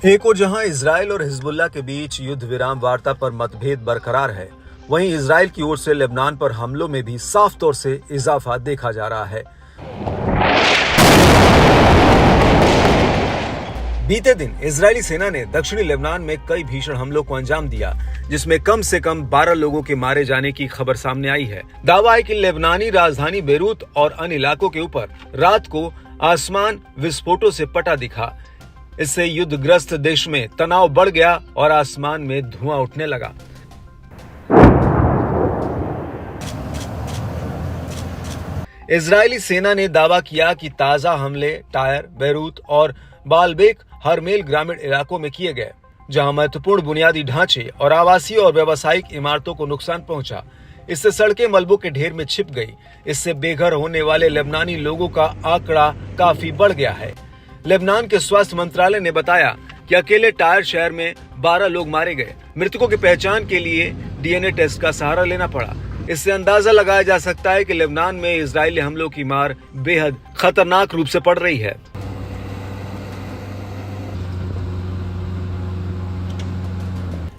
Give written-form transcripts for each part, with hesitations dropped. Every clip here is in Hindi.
एक और जहां इजराइल और हिजबुल्लाह के बीच युद्ध विराम वार्ता पर मतभेद बरकरार है, वहीं इजराइल की ओर से लेबनान पर हमलों में भी साफ तौर से इजाफा देखा जा रहा है। बीते दिन इजरायली सेना ने दक्षिणी लेबनान में कई भीषण हमलों को अंजाम दिया, जिसमें कम से कम 12 लोगों के मारे जाने की खबर सामने आई है। दावा है कि लेबनानी राजधानी बेरूत और अन्य इलाकों के ऊपर रात को आसमान विस्फोटों से पटा दिखा। इससे युद्धग्रस्त देश में तनाव बढ़ गया और आसमान में धुआं उठने लगा। इजरायली सेना ने दावा किया कि ताजा हमले टायर, बेरूत और बालबेक हरमेल ग्रामीण इलाकों में किए गए, जहां महत्वपूर्ण बुनियादी ढांचे और आवासीय और व्यावसायिक इमारतों को नुकसान पहुंचा। इससे सड़कें मलबों के ढेर में छिप गई। इससे बेघर होने वाले लेबनानी लोगों का आंकड़ा काफी बढ़ गया है। लेबनान के स्वास्थ्य मंत्रालय ने बताया कि अकेले टायर शहर में 12 लोग मारे गए। मृतकों की पहचान के लिए डीएनए टेस्ट का सहारा लेना पड़ा। इससे अंदाजा लगाया जा सकता है कि लेबनान में इजरायली हमलों की मार बेहद खतरनाक रूप से पड़ रही है।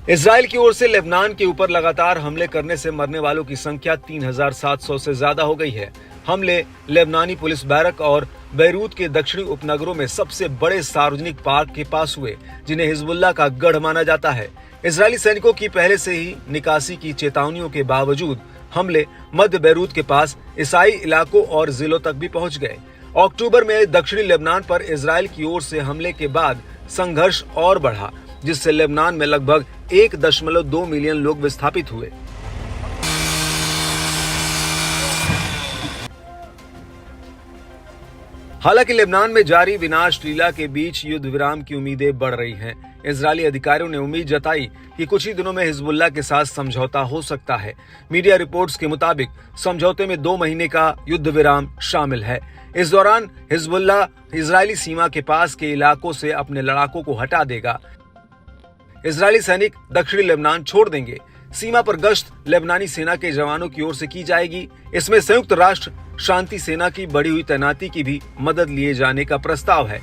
इजराइल की ओर से लेबनान के ऊपर लगातार हमले करने से मरने वालों की संख्या 3700 से ज्यादा हो गई है। हमले लेबनानी पुलिस बैरक और बेरूत के दक्षिणी उपनगरों में सबसे बड़े सार्वजनिक पार्क के पास हुए, जिन्हें हिजबुल्लाह का गढ़ माना जाता है। इजरायली सैनिकों की पहले से ही निकासी की चेतावनियों के बावजूद हमले मध्य बेरूत के पास ईसाई इलाकों और जिलों तक भी पहुंच गए। अक्टूबर में दक्षिणी लेबनान पर इजराइल की ओर से हमले के बाद संघर्ष और बढ़ा, जिससे लेबनान में लगभग 1.2 मिलियन लोग विस्थापित हुए। हालांकि लेबनान में जारी विनाश लीला के बीच युद्ध विराम की उम्मीदें बढ़ रही हैं। इजरायली अधिकारियों ने उम्मीद जताई कि कुछ ही दिनों में हिजबुल्लाह के साथ समझौता हो सकता है। मीडिया रिपोर्ट्स के मुताबिक समझौते में 2 महीने का युद्ध विराम शामिल है। इस दौरान हिजबुल्लाह इजरायली सीमा के पास के इलाकों से अपने लड़ाकों को हटा देगा। इजरायली सैनिक दक्षिणी लेबनान छोड़ देंगे। सीमा पर गश्त लेबनानी सेना के जवानों की ओर से की जाएगी। इसमें संयुक्त राष्ट्र शांति सेना की बढ़ी हुई तैनाती की भी मदद लिए जाने का प्रस्ताव है।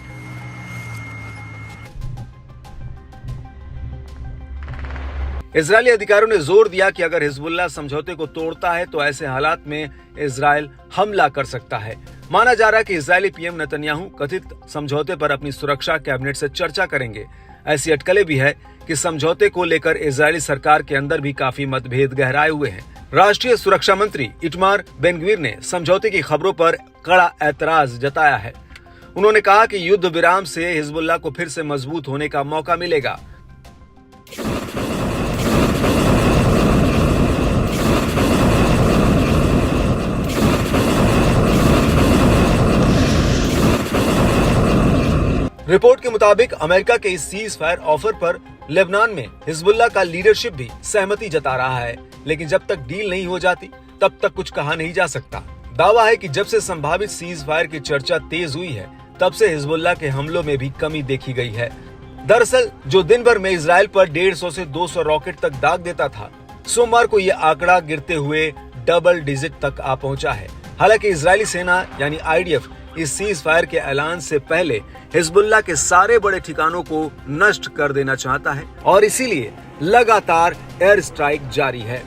इजरायली अधिकारियों ने जोर दिया कि अगर हिजबुल्लाह समझौते को तोड़ता है तो ऐसे हालात में इजराइल हमला कर सकता है। माना जा रहा है कि इजरायली पीएम नेतन्याहू कथित समझौते पर अपनी सुरक्षा कैबिनेट से चर्चा करेंगे। ऐसी अटकलें भी है कि समझौते को लेकर इजरायली सरकार के अंदर भी काफी मतभेद गहराए हुए हैं। राष्ट्रीय सुरक्षा मंत्री इटमार बेन-ग्वीर ने समझौते की खबरों पर कड़ा ऐतराज जताया है। उन्होंने कहा कि युद्ध विराम से हिजबुल्लाह को फिर से मजबूत होने का मौका मिलेगा। रिपोर्ट के मुताबिक अमेरिका के इस सीज फायर ऑफर पर लेबनान में हिजबुल्लाह का लीडरशिप भी सहमति जता रहा है, लेकिन जब तक डील नहीं हो जाती तब तक कुछ कहा नहीं जा सकता। दावा है कि जब से संभावित सीज फायर की चर्चा तेज हुई है, तब से हिजबुल्लाह के हमलों में भी कमी देखी गई है। दरअसल जो दिन भर में इजराइल पर 150 से 200 रॉकेट तक दाग देता था, सोमवार को यह आंकड़ा गिरते हुए डबल डिजिट तक आ पहुंचा है। हालांकि इजरायली सेना यानी आईडीएफ इस सीज फायर के ऐलान से पहले हिजबुल्लाह के सारे बड़े ठिकानों को नष्ट कर देना चाहता है और इसीलिए लगातार एयर स्ट्राइक जारी है।